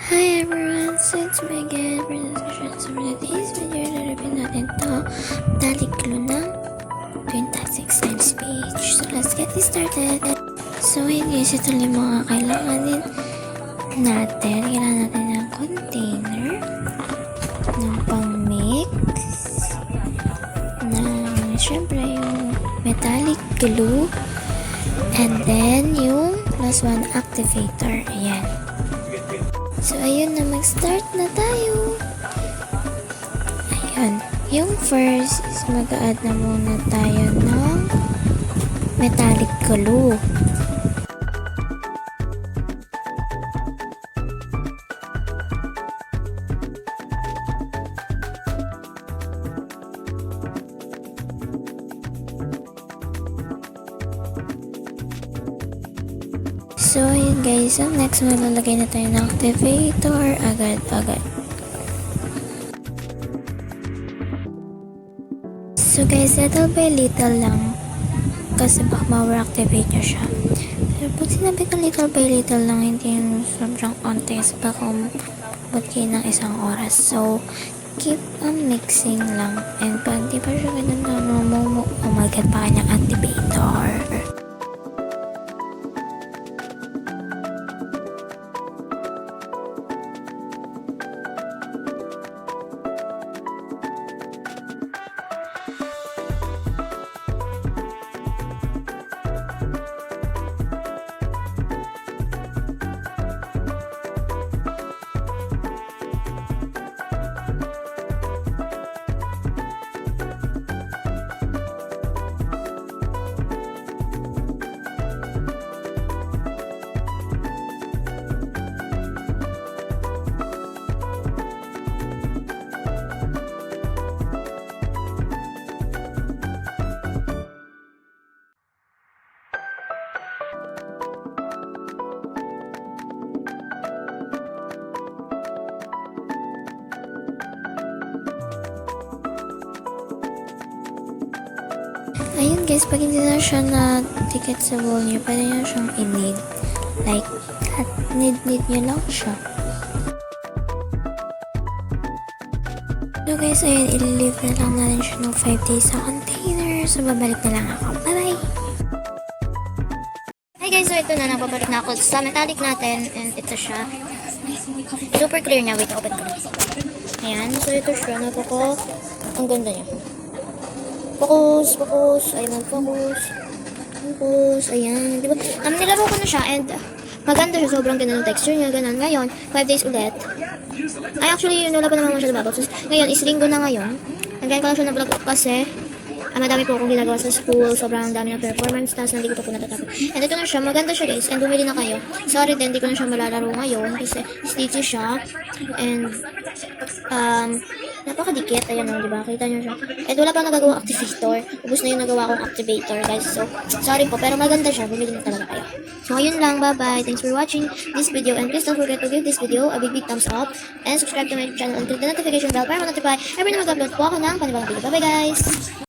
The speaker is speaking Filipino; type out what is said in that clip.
Hi everyone, so it's me again for the discussion. So for today's video, narapin natin to metalic glue ng Twintastic science page. So let's get this started. So yun guys, ito yung mga kailangan natin. Kailangan natin ng container, ng pang-mix, ng syempre yung metallic glue, and then yung last one, activator. Ayan. So, ayun na, mag-start na tayo. Ayun. Yung first is mag-add na muna tayo ng metallic glue. So, ayun guys. So, next, malalagay na tayo ng activator agad-agad. So, guys, little by little lang. Kasi baka ma-activate nyo siya. Pero pag sinabi ko little by little lang, hindi yung sobrang konti. So, baka umabot kayo ng isang oras. So, keep on mixing lang. And pag di pa siya ganun na umagad pa kanyang activator. Ayun guys, pag hindi na siya na ticket sa bowl nyo, pwede nyo siyang i-knead. Like, knead nyo lang siya. So guys, ayun, i-leave na lang natin siya ng 5 days sa container. So, babalik na lang ako. Bye-bye! Hi guys, so ito na, nababalik na ako sa metallic natin. And ito siya. Super clear na. Wait, open ko. Ayan, so ito siya. Napako, ang ganda niya. Focus, ayan, focus, ayan, diba? Nilaro ko na siya, and maganda siya, sobrang ganda ng texture niya, ganun. Ngayon, 5 days ulit. Ay, actually, wala pa naman siya nababaw. So, ngayon, is linggo na ngayon. Nagayin ko lang siya na vlog kasi madami po akong ginagawa sa school, sobrang dami ng performance, tapos hindi ko pa po natatapos. And ito na siya, maganda siya guys, and bumili na kayo. Sorry din, hindi ko na siya malalaro ngayon kasi stitchy siya, and napakadikit, ayan o, diba? Kita nyo siya. And wala pa nagagawa activator. Ubus na yung nagawa kong activator, guys. So, sorry po, pero maganda siya. Bumili na talaga kayo. So, ayun lang. Bye-bye. Thanks for watching this video. And please don't forget to give this video a big thumbs up. And subscribe to my channel and click the notification bell para ma-notify every na mag-upload po ako ng panibagong video. Bye-bye, guys!